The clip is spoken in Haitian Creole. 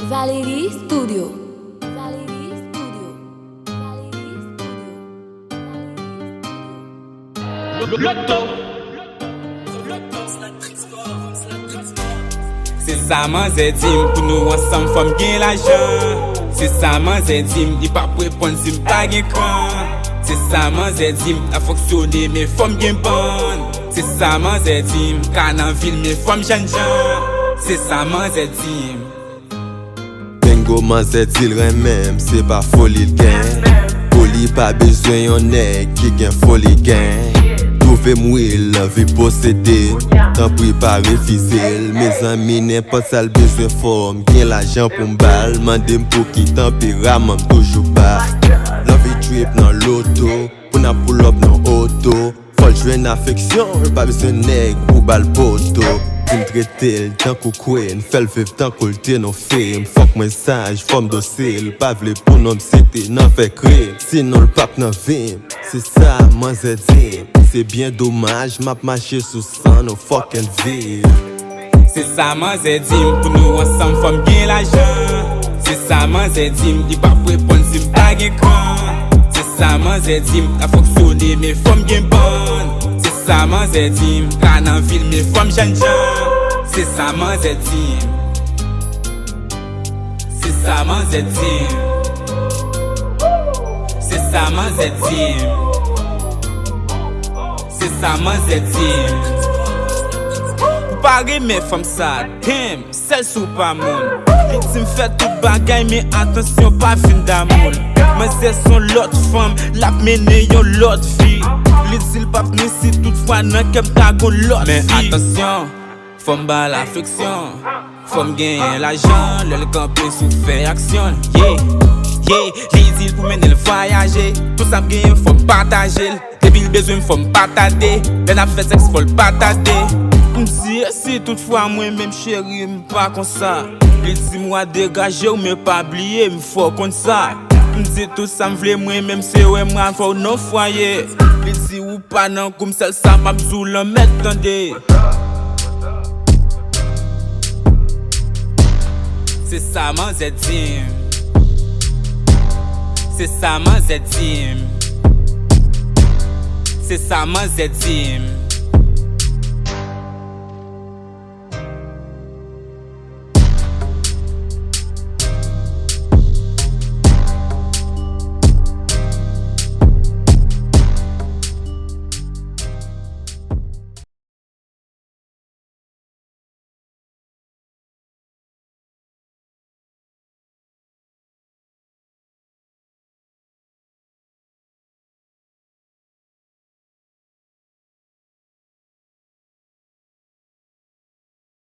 Valérie Studio. Valérie Studio. Valérie Studio. C'est ça man zè dim, pou nou ansam fòm gen l'ajan. C'est ça man zè dim, di pa prépon dim pa gen kran. C'est ça man zè dim, a fonksyonè men fòm gen ban. C'est ça man zè dim, ka nan vil men fòm jan jan. C'est ça man zè dim. Bengo man zè dil ren mèm, se pa foli l'gen. Poli pa bezwen yon nèg ki gen foli gen. Trouve mouil, la vi possédé, tant pri pa refizil. Mes amis n'importe sal bezwen form, gen l'argent pou m'bal. Mande m'pou ki tempérament toujou ba. La vi trip nan loto, pou na pull up nan auto. Fol jwen affeksyon, pa bezwen nèg pou bal poto. Pou m'tretel, tan kou kwen, fel viv tan kou lte non film. Fok mwen saj, fòm dosil, pa vle pou non m'sete nan fe krim. Sinon l'pap nan vim, c'est ça man zè dim. C'est bien dommage, m'a marché sous sang no fucking ville. C'est ça man zè dim, pou nou ansam fòm gen l'ajan. C'est ça man zè dim, di pa prépon dim pa gen kran. C'est ça man zè dim, a fonksyonè men fòm gen ban. C'est ça man zè dim, ka nan vil men fòm jan jan. C'est ça man zè dim. C'est ça man zè dim. C'est ça man zè dim. C'est ça man zè dim. Pou pare men fòm sa, him, sel sou pa moun. Li ti m fè tout bagay men atensyon pa fin da moun. Men zè son lot fòm, lap mene yon lot fi. Li ti l pap ni si tout fwa nan kem ta gon lot fi. Men atensyon, fòm ba l'affeksyon. Fòm genyen l'ajan, lè l kampe sou fè aksyon. Li zil pou mene l voyaje, tout sa m genyen fòm pataje. Debil bezwen fòm patade, lè na fè seks fòl patade. M'di si toutfwa mwen mèm chéri m'pa kon sa. Li di mwa degaje ou mè pa bliye m'fò kon sa. M'di tout sa m'vle mwen mèm se wè mwen fò non foye. Li di ou pa nan koum sel sa m'abzou l'an mèt tande. C'est ça man zè dim. C'est ça man zè dim. C'est ça man zè dim.